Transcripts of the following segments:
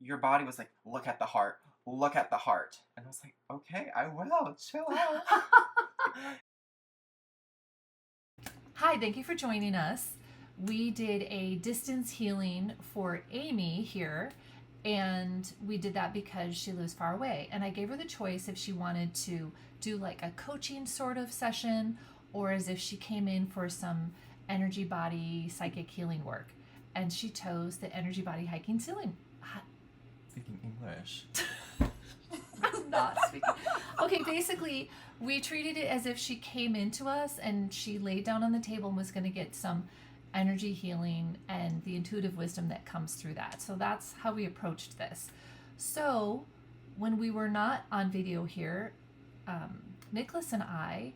your body was like, look at the heart, look at the heart. And I was like, okay, I will, chill out. Hi, thank you for joining us. We did a distance healing for Amie here, and we did that because she lives far away. And I gave her the choice if she wanted to do like a coaching sort of session or as if she came in for some energy body psychic healing work. And she chose the energy body hiking healing. Speaking English. I'm not speaking. Okay, basically, we treated it as if she came into us and she laid down on the table and was going to get some energy healing and the intuitive wisdom that comes through that. So that's how we approached this. So when we were not on video here, Nicholas and I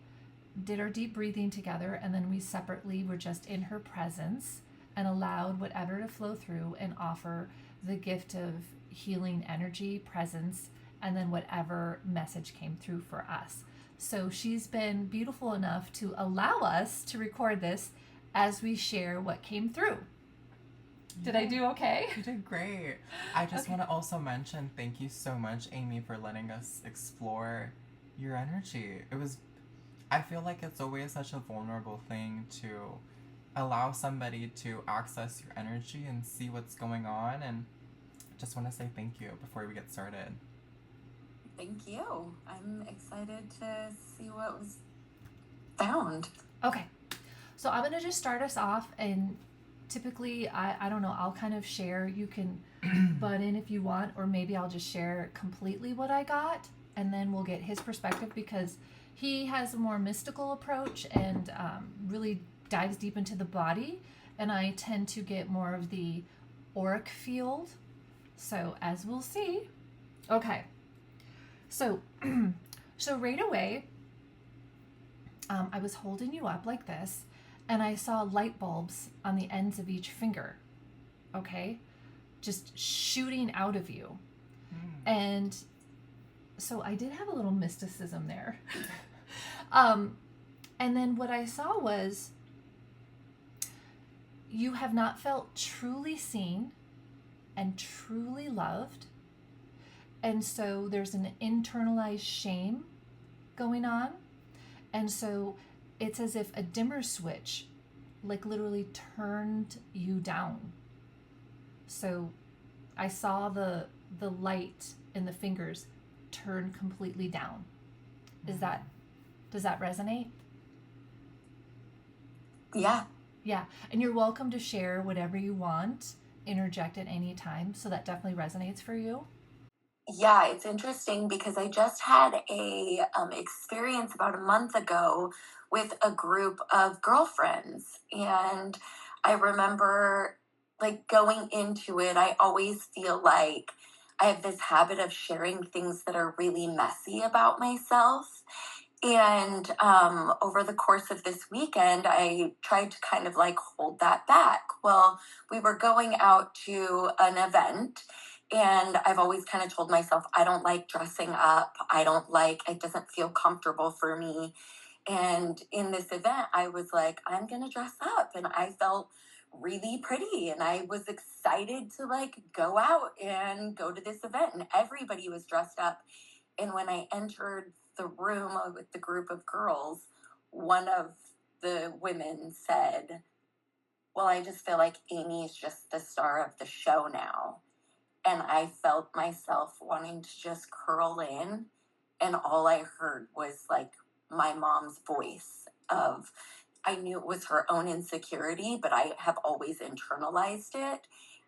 did our deep breathing together, and then we separately were just in her presence and allowed whatever to flow through and offer the gift of healing energy, presence, and then whatever message came through for us. So she's been beautiful enough to allow us to record this as we share what came through. Did I do okay? You did great. I just Okay. want to also mention thank you so much, Amie, for letting us explore your energy. I feel like it's always such a vulnerable thing to allow somebody to access your energy and see what's going on. And just want to say thank you before we get started. Thank you. I'm excited to see what was found. Okay. So I'm going to just start us off, and typically, I don't know, I'll kind of share. You can butt in if you want, or maybe I'll just share completely what I got, and then we'll get his perspective because he has a more mystical approach and really dives deep into the body, and I tend to get more of the auric field. So as we'll see. Okay. So, so right away, I was holding you up like this, and I saw light bulbs on the ends of each finger, okay? Just shooting out of you. And so I did have a little mysticism there. And then what I saw was you have not felt truly seen and truly loved. And so there's an internalized shame going on. And so it's as if a dimmer switch, like literally turned you down. So I saw the light in the fingers turn completely down. Does that resonate? Yeah. Yeah. And you're welcome to share whatever you want, interject at any time. So that definitely resonates for you. Yeah, it's interesting because I just had a experience about a month ago with a group of girlfriends, and I remember like going into it. I always feel like I have this habit of sharing things that are really messy about myself. And over the course of this weekend, I tried to kind of like hold that back. Well, we were going out to an event, and I've always kind of told myself, I don't like dressing up. It doesn't feel comfortable for me. And in this event, I was like, I'm going to dress up. And I felt really pretty. And I was excited to like go out and go to this event. And everybody was dressed up. And when I entered the room with the group of girls, one of the women said, well, I just feel like Amie's just the star of the show now. And I felt myself wanting to just curl in. And all I heard was like my mom's voice of, I knew it was her own insecurity, but I have always internalized it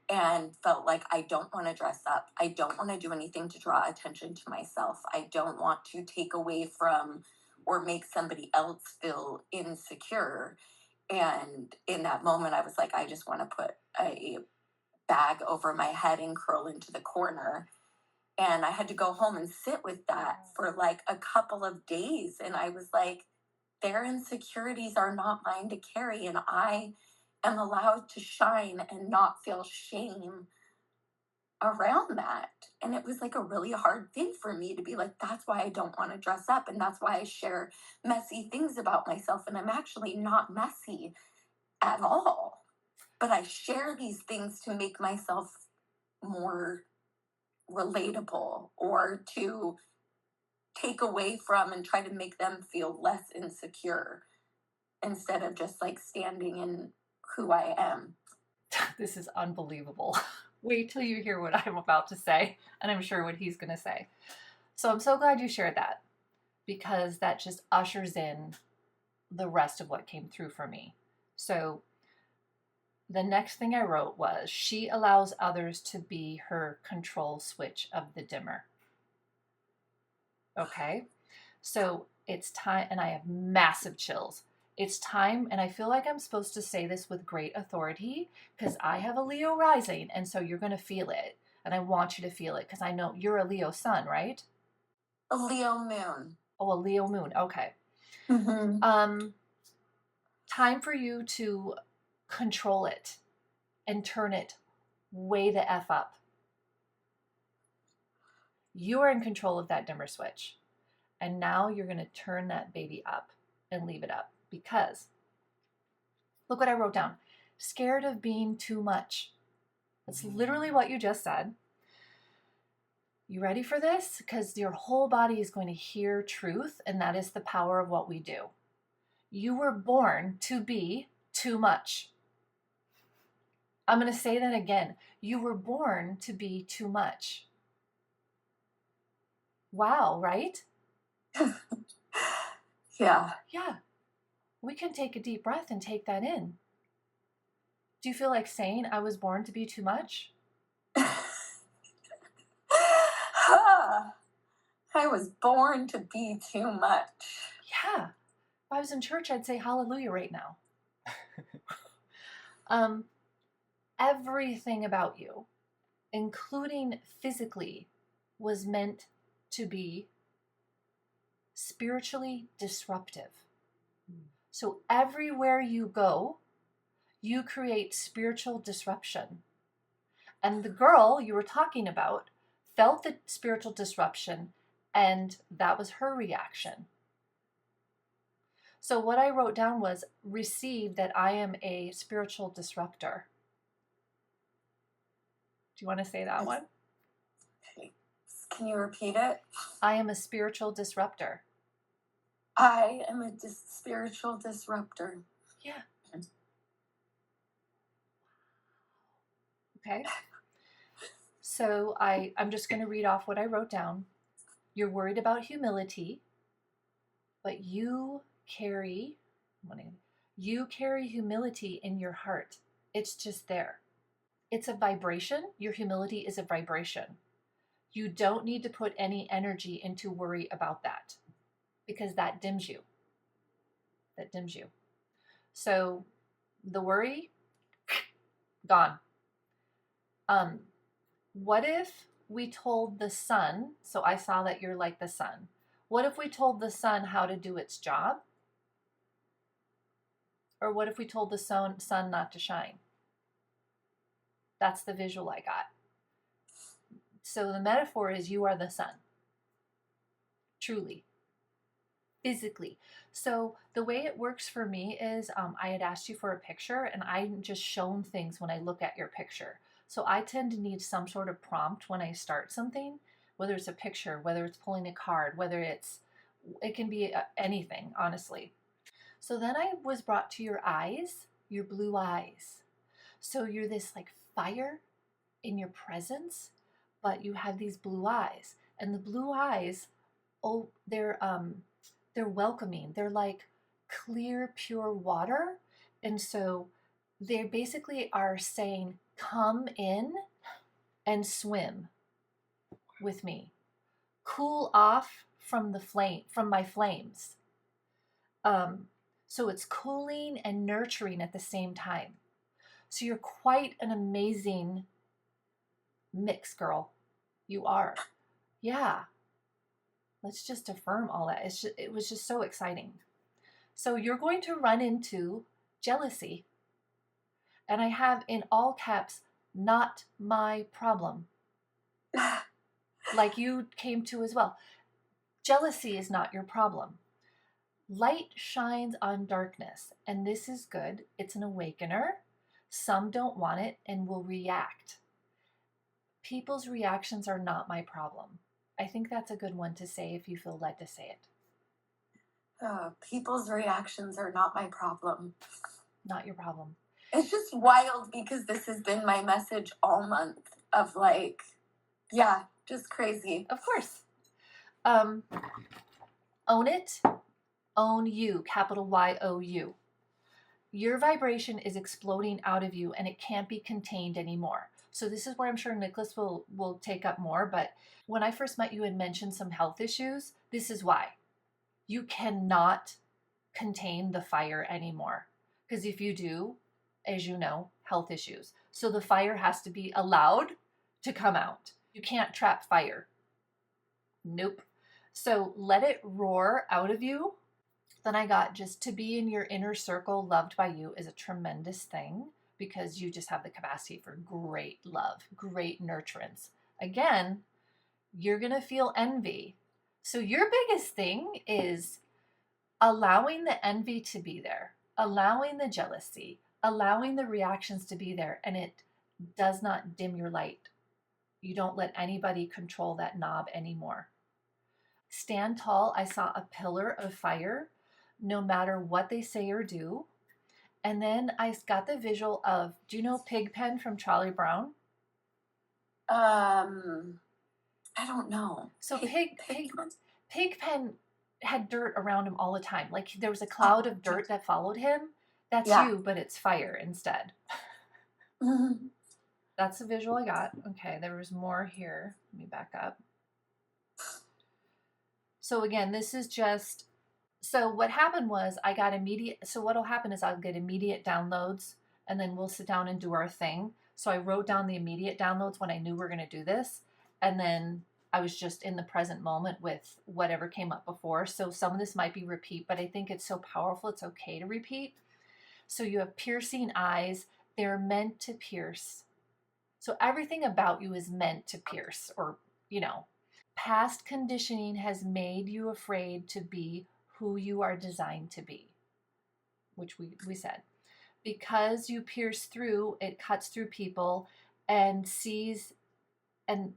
and felt like I don't want to dress up. I don't want to do anything to draw attention to myself. I don't want to take away from or make somebody else feel insecure. And in that moment, I was like, I just want to put a bag over my head and curl into the corner. And I had to go home and sit with that for like a couple of days. And I was like, their insecurities are not mine to carry. And I am allowed to shine and not feel shame around that. And it was like a really hard thing for me to be like, that's why I don't want to dress up. And that's why I share messy things about myself. And I'm actually not messy at all. But I share these things to make myself more relatable or to take away from and try to make them feel less insecure instead of just like standing in who I am. This is unbelievable. Wait till you hear what I'm about to say, and I'm sure what he's going to say. So I'm so glad you shared that, because that just ushers in the rest of what came through for me. So the next thing I wrote was, she allows others to be her control switch of the dimmer. Okay, so it's time, and I have massive chills. It's time, and I feel like I'm supposed to say this with great authority because I have a Leo rising, and so you're going to feel it. And I want you to feel it because I know you're a Leo sun, right? A Leo moon. Oh, a Leo moon. Okay. Mm-hmm. Time for you to control it and turn it way the F up. You are in control of that dimmer switch. And now you're going to turn that baby up and leave it up, because look what I wrote down. Scared of being too much. That's literally what you just said. You ready for this? Because your whole body is going to hear truth, and that is the power of what we do. You were born to be too much. I'm going to say that again. You were born to be too much. Wow, right? Yeah. Yeah. We can take a deep breath and take that in. Do you feel like saying, I was born to be too much? I was born to be too much. Yeah. If I was in church, I'd say hallelujah right now. Everything about you, including physically, was meant to be spiritually disruptive. So everywhere you go, you create spiritual disruption. And the girl you were talking about felt the spiritual disruption, and that was her reaction. So what I wrote down was, receive that I am a spiritual disruptor. Do you want to say that one? Okay. Can you repeat it? I am a spiritual disruptor. I am a spiritual disruptor. Yeah. Okay. So I'm just going to read off what I wrote down. You're worried about humility, but you carry humility in your heart. It's just there. It's a vibration. Your humility is a vibration. You don't need to put any energy into worry about that, because that dims you. That dims you. So the worry, gone. What if we told the sun, so I saw that you're like the sun. What if we told the sun how to do its job? Or what if we told the sun not to shine? That's the visual I got. So the metaphor is, you are the sun. Truly. Physically. So the way it works for me is, I had asked you for a picture, and I'm just shown things when I look at your picture. So I tend to need some sort of prompt when I start something, whether it's a picture, whether it's pulling a card, it can be anything, honestly. So then I was brought to your eyes, your blue eyes. So you're this like fire in your presence, but you have these blue eyes. And the blue eyes, they're welcoming. They're like clear, pure water. And so they basically are saying, come in and swim with me. Cool off from my flames. So it's cooling and nurturing at the same time. So you're quite an amazing mix, girl. You are. Yeah. Let's just affirm all that. It was just so exciting. So you're going to run into jealousy. And I have in all caps, not my problem. Like you came to as well. Jealousy is not your problem. Light shines on darkness, and this is good. It's an awakener. Some don't want it and will react. People's reactions are not my problem. I think that's a good one to say if you feel led to say it. People's reactions are not my problem. Not your problem. It's just wild because this has been my message all month of like, yeah, just crazy. Of course. Own it. Own you. Capital Y-O-U. Your vibration is exploding out of you and it can't be contained anymore. So this is where I'm sure Nicholas will take up more. But when I first met you and mentioned some health issues, this is why. You cannot contain the fire anymore. Because if you do, as you know, health issues. So the fire has to be allowed to come out. You can't trap fire. Nope. So let it roar out of you. Then I got just to be in your inner circle loved by you is a tremendous thing because you just have the capacity for great love, great nurturance. Again, you're going to feel envy. So your biggest thing is allowing the envy to be there, allowing the jealousy, allowing the reactions to be there, and it does not dim your light. You don't let anybody control that knob anymore. Stand tall. I saw a pillar of fire no matter what they say or do. And then I got the visual of, do you know Pigpen from Charlie Brown? I don't know. So Pigpen had dirt around him all the time. Like there was a cloud of dirt that followed him. That's you, but it's fire instead. That's the visual I got. Okay, there was more here. Let me back up. So again, this is just, so what happened was I got so what'll happen is I'll get immediate downloads and then we'll sit down and do our thing. So I wrote down the immediate downloads when I knew we were going to do this. And then I was just in the present moment with whatever came up before. So some of this might be repeat, but I think it's so powerful. It's okay to repeat. So you have piercing eyes. They're meant to pierce. So everything about you is meant to pierce, or, you know, past conditioning has made you afraid to be who you are designed to be, which we said. Because you pierce through, it cuts through people and sees, and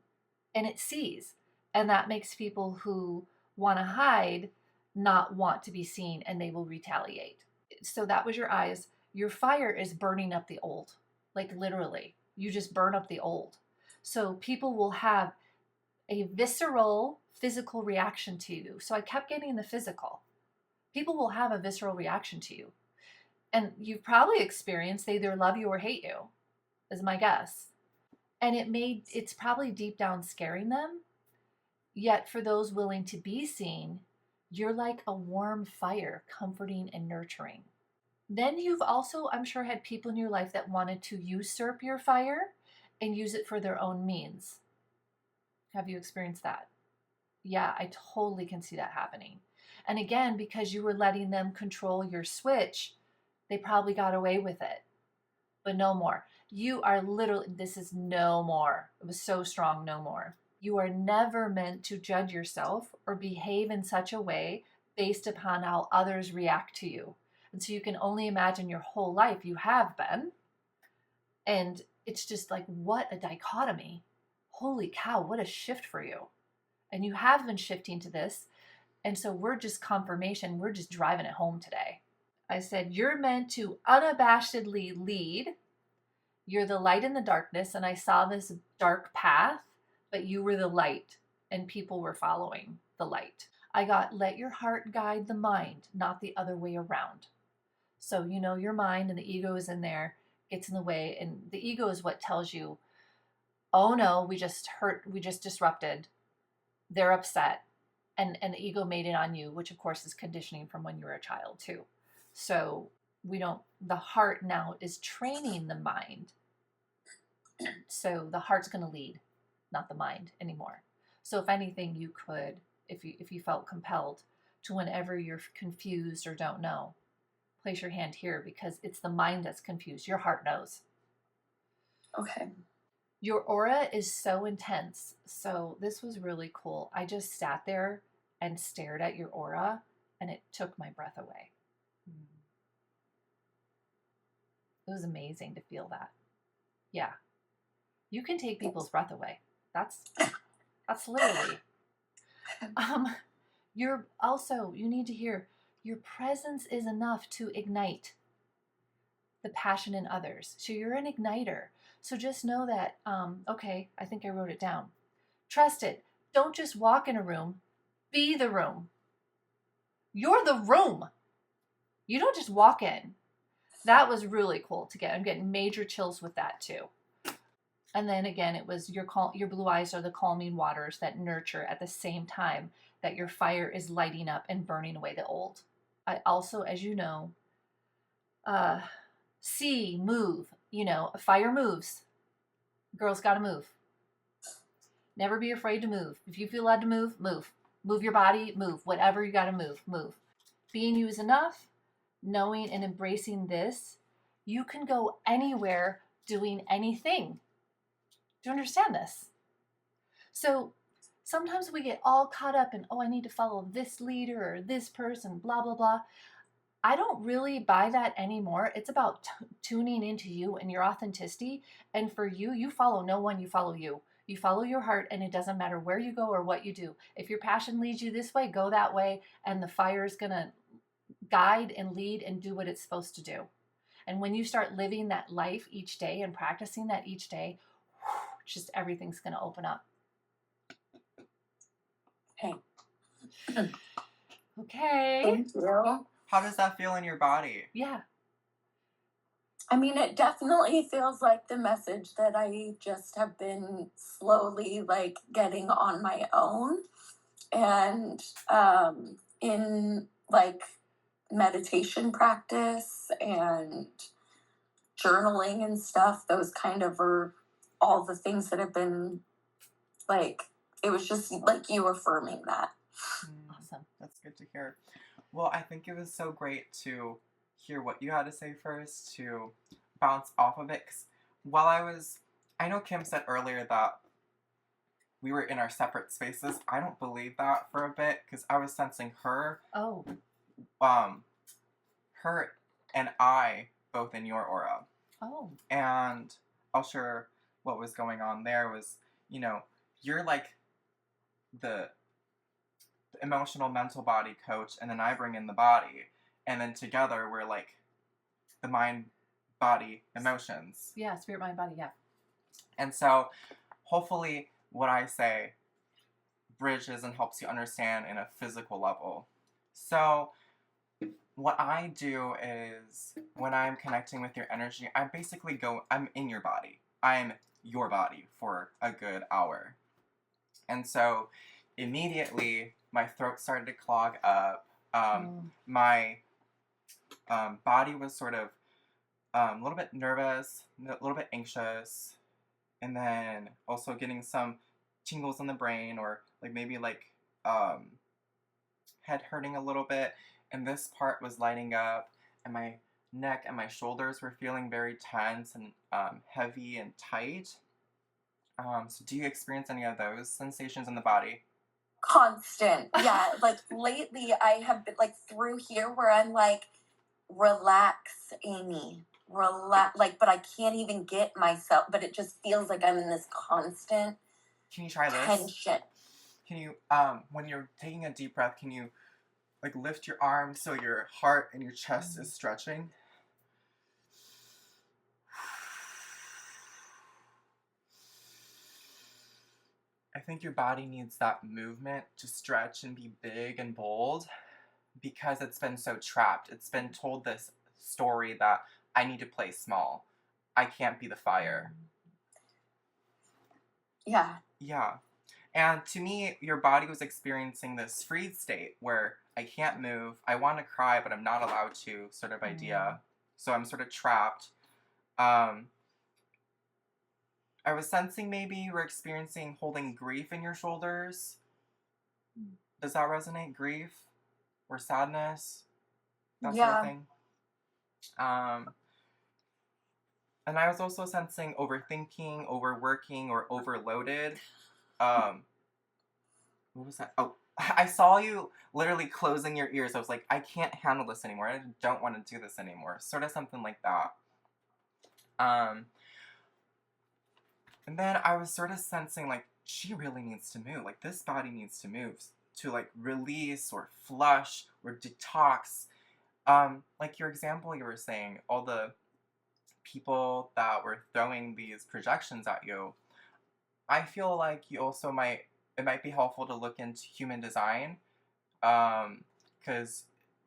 it sees. And that makes people who want to hide not want to be seen, and they will retaliate. So that was your eyes. Your fire is burning up the old, like literally. You just burn up the old. So people will have a visceral physical reaction to you. So I kept getting the physical. People will have a visceral reaction to you. And you've probably experienced they either love you or hate you, is my guess. And it's probably deep down scaring them. Yet for those willing to be seen, you're like a warm fire, comforting and nurturing. Then you've also, I'm sure, had people in your life that wanted to usurp your fire and use it for their own means. Have you experienced that? Yeah, I totally can see that happening. And again, because you were letting them control your switch, they probably got away with it. But no more. You are literally, this is no more. It was so strong, no more. You are never meant to judge yourself or behave in such a way based upon how others react to you. And so you can only imagine your whole life you have been. And it's just like, what a dichotomy. Holy cow, what a shift for you. And you have been shifting to this. And so we're just confirmation. We're just driving it home today. I said, you're meant to unabashedly lead. You're the light in the darkness. And I saw this dark path, but you were the light and people were following the light. I got, let your heart guide the mind, not the other way around. So, you know, your mind and the ego is in there, gets in the way. And the ego is what tells you, oh no, we just disrupted. They're upset. And the ego made it on you, which of course is conditioning from when you were a child too. So the heart now is training the mind. So the heart's going to lead, not the mind anymore. So if anything, you could, if you felt compelled to, whenever you're confused or don't know, place your hand here, because it's the mind that's confused. Your heart knows. Okay. Your aura is so intense. So this was really cool. I just sat there and stared at your aura and it took my breath away. It was amazing to feel that. Yeah. You can take people's breath away. That's literally. You're also, you need to hear, your presence is enough to ignite the passion in others. So you're an igniter. So just know that, okay, I think I wrote it down. Trust it. Don't just walk in a room, be the room. You're the room. You don't just walk in. That was really cool to get. I'm getting major chills with that too. And then again, it was your blue eyes are the calming waters that nurture at the same time that your fire is lighting up and burning away the old. I also, as you know, see, move. You know, fire moves. Girls got to move. Never be afraid to move. If you feel allowed to move, move. Move your body, move. Whatever you got to move, move. Being you is enough. Knowing and embracing this, you can go anywhere doing anything. Do you understand this? So sometimes we get all caught up in, oh, I need to follow this leader or this person, blah, blah, blah. I don't really buy that anymore. It's about tuning into you and your authenticity. And for you, you follow no one, you follow you. You follow your heart, and it doesn't matter where you go or what you do. If your passion leads you this way, go that way, and the fire is going to guide and lead and do what it's supposed to do. And when you start living that life each day and practicing that each day, just everything's going to open up. Okay. Okay. Thank you. How does that feel in your body? Yeah. I mean, it definitely feels like the message that I just have been slowly like getting on my own. And in like meditation practice and journaling and stuff, those kind of are all the things that have been like, it was just like you affirming that. Awesome. That's good to hear. Well, I think it was so great to hear what you had to say first, to bounce off of it. Because I know Kim said earlier that we were in our separate spaces. I don't believe that for a bit, because I was sensing her and I both in your aura. Oh. And I'll share what was going on there was, you're like the emotional mental body coach, and then I bring in the body, and then together we're like the mind, body, emotions. Yeah, spirit, mind, body, yeah. And so hopefully what I say bridges and helps you understand in a physical level. So what I do is when I'm connecting with your energy, I'm in your body. I'm your body for a good hour. And so immediately my throat started to clog up. My body was sort of a little bit nervous, a little bit anxious, and then also getting some tingles in the brain, or maybe head hurting a little bit. And this part was lighting up, and my neck and my shoulders were feeling very tense and heavy and tight. So do you experience any of those sensations in the body? Constant. Yeah. Like lately I have been like through here where I'm like, relax, Amie. Relax. Like, but I can't even get myself, but it just feels like I'm in this constant Can you try this? tension. Can you, when you're taking a deep breath, can you lift your arms so your heart and your chest is stretching? I think your body needs that movement to stretch and be big and bold, because it's been so trapped. It's been told this story that I need to play small. I can't be the fire. Yeah. Yeah. And to me, your body was experiencing this freeze state where I can't move, I want to cry, but I'm not allowed to, sort of idea. So I'm sort of trapped. I was sensing maybe you were experiencing holding grief in your shoulders. Does that resonate? Grief or sadness? That sort of thing. And I was also sensing overthinking, overworking, or overloaded. What was that? Oh, I saw you literally closing your ears. I was like, I can't handle this anymore. I don't want to do this anymore. Sort of something like that. And then I was sort of sensing like she really needs to move. Like this body needs to move to like release or flush or detox. Like your example you were saying, all the people that were throwing these projections at you. I feel like you also might be helpful to look into human design, because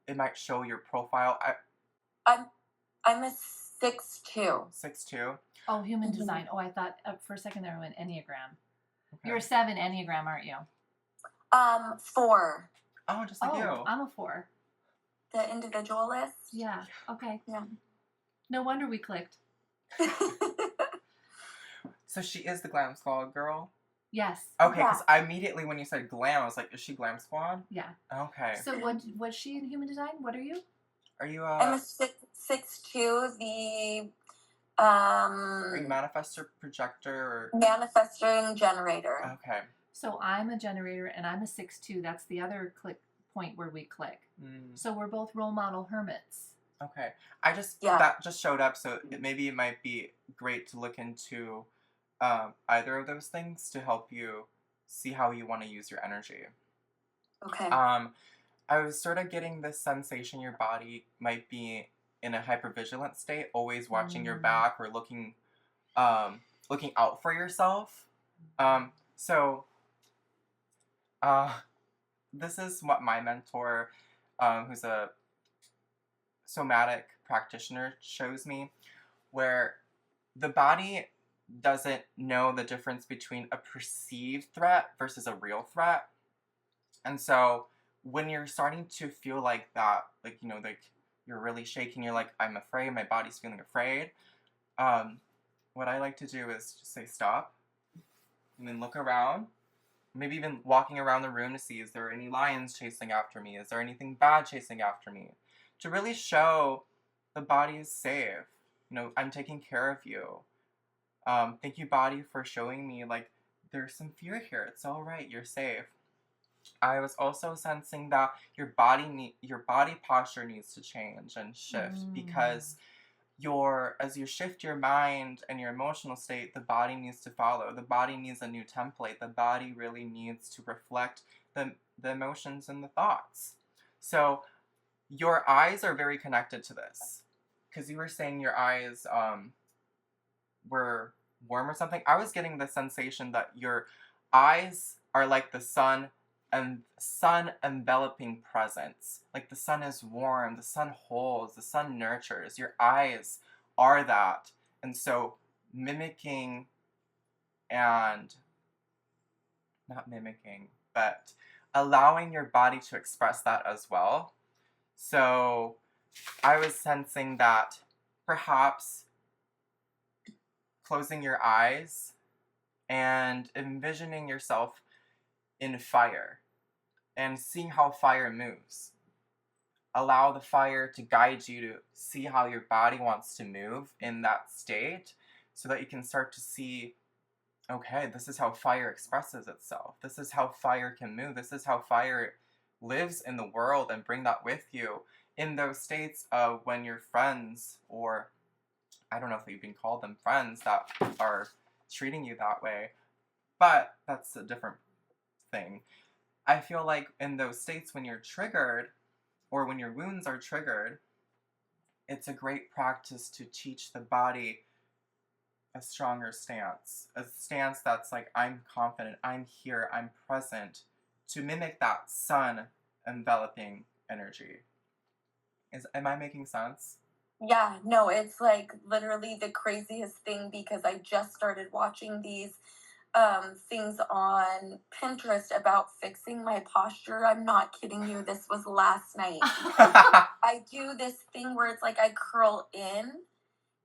it might show your profile. I'm I'm a 6'2". 6'2". Oh, human Mhm. design. Oh, I thought for a second there went Enneagram. Okay. You're a 7 Enneagram, aren't you? 4. Oh, just like Oh, you. I'm a 4. The individualist. Yeah. Okay. Yeah. No wonder we clicked. So she is the Glam Squad girl? Yes. Okay, Yeah. because I immediately, when you said glam, I was like, is she Glam Squad? Yeah. Okay. So what was she in human design? What are you? Are you, I'm a 6'2". The are you manifestor, projector, or... manifesting generator. Okay. So I'm a generator and I'm a 6'2". That's the other click point where we click. So we're both role model hermits. Okay. I just, Yeah. that just showed up, so maybe it might be great to look into either of those things to help you see how you want to use your energy. Okay. I was sort of getting this sensation your body might be in a hypervigilant state, always watching your back or looking out for yourself. So this is what my mentor, who's a somatic practitioner, shows me, where the body doesn't know the difference between a perceived threat versus a real threat. And so when you're starting to feel like that, like, you know, like you're really shaking, you're like, I'm afraid, my body's feeling afraid. What I like to do is just say stop and then look around, maybe even walking around the room to see, is there any lions chasing after me? Is there anything bad chasing after me? To really show the body is safe. You know, I'm taking care of you. Thank you, body, for showing me, like, there's some fear here. It's all right. You're safe. I was also sensing that your body posture needs to change and shift, because as you shift your mind and your emotional state, the body needs to follow. The body needs a new template. The body really needs to reflect the emotions and the thoughts. So your eyes are very connected to this, because you were saying your eyes were warm or something. I was getting the sensation that your eyes are like the sun enveloping presence. Like the sun is warm, the sun holds, the sun nurtures. Your eyes are that. And so mimicking and not mimicking, but allowing your body to express that as well. So I was sensing that perhaps closing your eyes and envisioning yourself in fire and seeing how fire moves. Allow the fire to guide you to see how your body wants to move in that state, so that you can start to see, okay, this is how fire expresses itself. This is how fire can move. This is how fire lives in the world, and bring that with you in those states of when your friends, or I don't know if you can call them friends, that are treating you that way, but that's a different thing. I feel like in those states when you're triggered, or when your wounds are triggered, it's a great practice to teach the body a stronger stance. A stance that's like, I'm confident, I'm here, I'm present, to mimic that sun enveloping energy. Am I making sense? Yeah, no, it's like literally the craziest thing, because I just started watching these things on Pinterest about fixing my posture. I'm not kidding you. This was last night. I do this thing where it's like I curl in,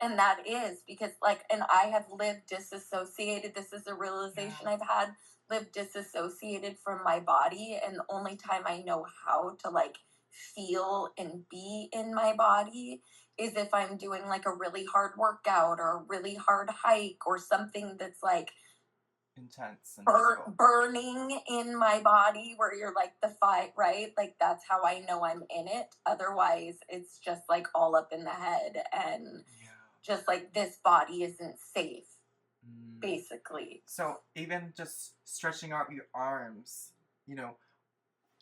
and that is because, like, and I have lived disassociated. This is a realization I've had, lived disassociated from my body, and the only time I know how to like feel and be in my body is if I'm doing like a really hard workout or a really hard hike or something that's like intense and burning in my body, where you're like the fight, right? Like that's how I know I'm in it. Otherwise, it's just like all up in the head, and just like this body isn't safe. basically. So even just stretching out your arms, you know,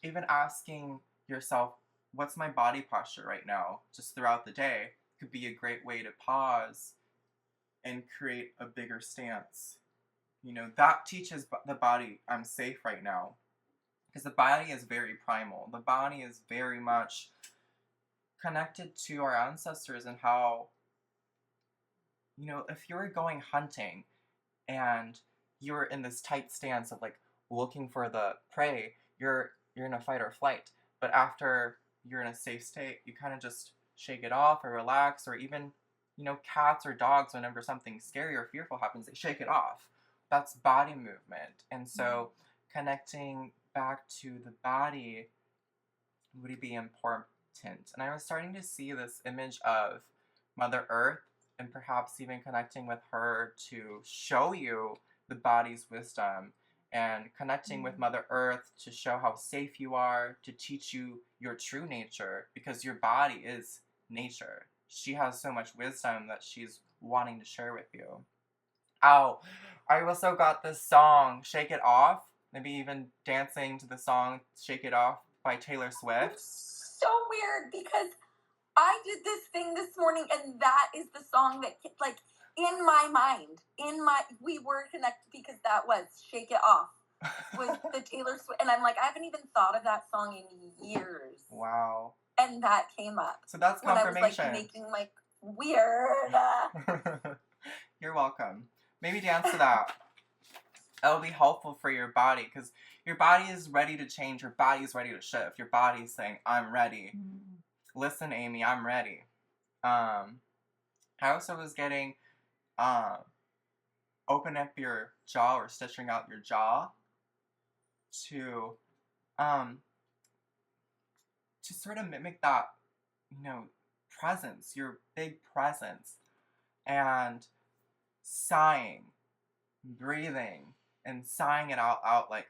even asking yourself, what's my body posture right now, just throughout the day, could be a great way to pause and create a bigger stance. You know, that teaches the body, I'm safe right now. Because the body is very primal. The body is very much connected to our ancestors and how, you know, if you're going hunting and you're in this tight stance of like looking for the prey, you're in a fight or flight. But after you're in a safe state, you kind of just shake it off or relax, or even, you know, cats or dogs, whenever something scary or fearful happens, they shake it off. That's body movement. And so connecting back to the body would be important. And I was starting to see this image of Mother Earth and perhaps even connecting with her to show you the body's wisdom, and connecting with Mother Earth to show how safe you are, to teach you your true nature, because your body is nature. She has so much wisdom that she's wanting to share with you. Oh, I also got this song, Shake It Off. Maybe even dancing to the song Shake It Off by Taylor Swift. It's so weird because I did this thing this morning and that is the song that, like, in my mind, we were connected because that was Shake It Off. Was the Taylor Swift, and I'm like, I haven't even thought of that song in years. Wow. And that came up. So that's confirmation. When I was like making like weird. You're welcome. Maybe dance to that. That'll be helpful for your body, because your body is ready to change. Your body is ready to shift. Your body is saying, I'm ready. Listen, Amie, I'm ready. I also was getting open up your jaw, or stretching out your jaw to sort of mimic that, you know, presence, your big presence, and sighing, breathing, and sighing it out like,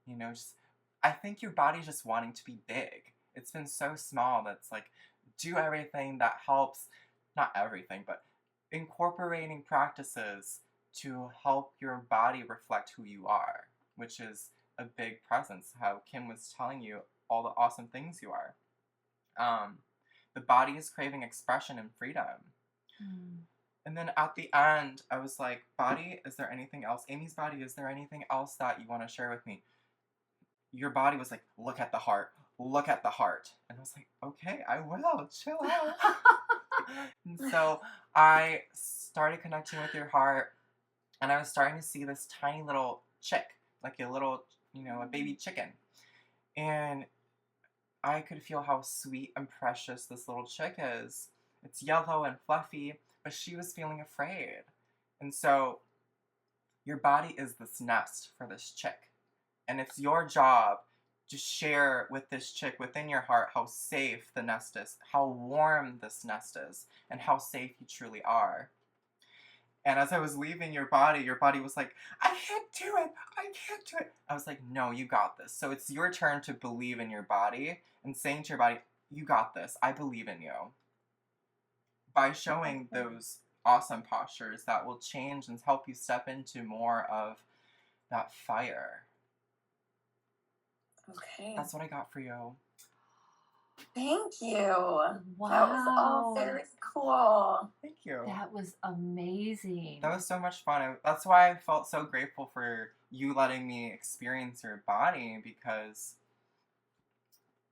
you know, just, I think your body's just wanting to be big. It's been so small that's like, do everything that helps, not everything, but incorporating practices to help your body reflect who you are, which is a big presence, how Kim was telling you all the awesome things you are. The body is craving expression and freedom. And then at the end, I was like, body, is there anything else? Amie's body, is there anything else that you want to share with me? Your body was like, look at the heart. Look at the heart. And I was like, okay, I will. Chill out. And so I started connecting with your heart, and I was starting to see this tiny little chick, like a little, you know, a baby chicken. And I could feel how sweet and precious this little chick is. It's yellow and fluffy, but she was feeling afraid. And so your body is this nest for this chick. And it's your job to share with this chick within your heart how safe the nest is, how warm this nest is, and how safe you truly are. And as I was leaving your body was like, I can't do it. I can't do it. I was like, no, you got this. So it's your turn to believe in your body and saying to your body, you got this. I believe in you. By showing those awesome postures that will change and help you step into more of that fire. Okay. That's what I got for you. Thank you. Wow. That was all very cool. Thank you. That was amazing. That was so much fun. That's why I felt so grateful for you letting me experience your body, because,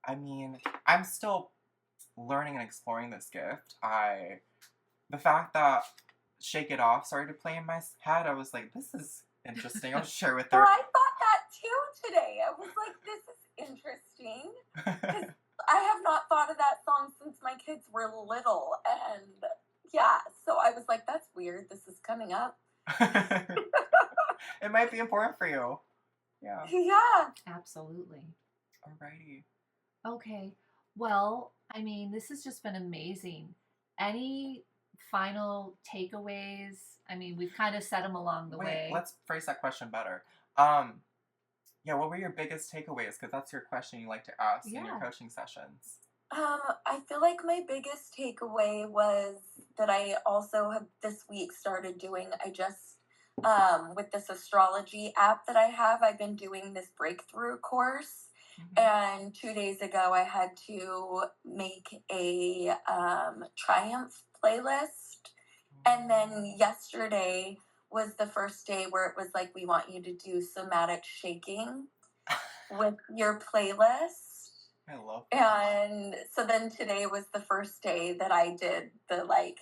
I mean, I'm still learning and exploring this gift. The fact that Shake It Off started to play in my head, I was like, this is interesting. I'll share with her. Well, I thought that too today. I was like, this is interesting. 'Cause I have not thought of that song since my kids were little. And yeah, so I was like, that's weird. This is coming up. It might be important for you. Yeah. Yeah. Absolutely. Alrighty. Okay. Well, I mean, this has just been amazing. Any final takeaways? I mean, we've kind of said them along the way. Let's phrase that question better. Yeah, what were your biggest takeaways? Because that's your question you like to ask in your coaching sessions. I feel like my biggest takeaway was that I also have this week started doing, I just, with this astrology app that I have, I've been doing this breakthrough course. Mm-hmm. And 2 days ago, I had to make a triumph playlist. And then yesterday was the first day where it was like, we want you to do somatic shaking with your playlist. I love that. And so then today was the first day that I did the like,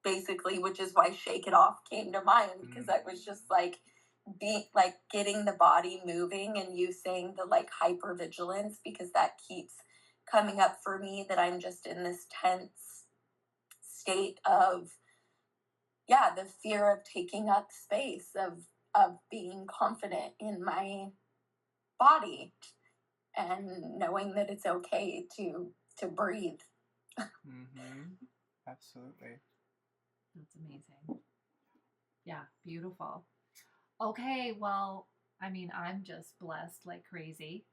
basically, which is why Shake It Off came to mind, because I was just like, be like getting the body moving, and you saying the like hypervigilance, because that keeps coming up for me, that I'm just in this tense state of, yeah, the fear of taking up space, of being confident in my body, and knowing that it's okay to breathe. Mm-hmm. Absolutely. That's amazing. Yeah, beautiful. Okay, well, I mean, I'm just blessed like crazy.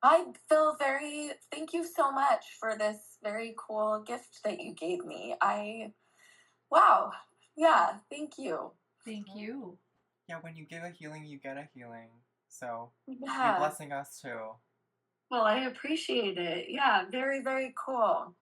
I feel very, thank you so much for this very cool gift that you gave me. Wow. Yeah, thank you. Thank you. Yeah, when you give a healing, you get a healing. So you're Yeah. blessing us too. Well, I appreciate it. Yeah, very, very cool.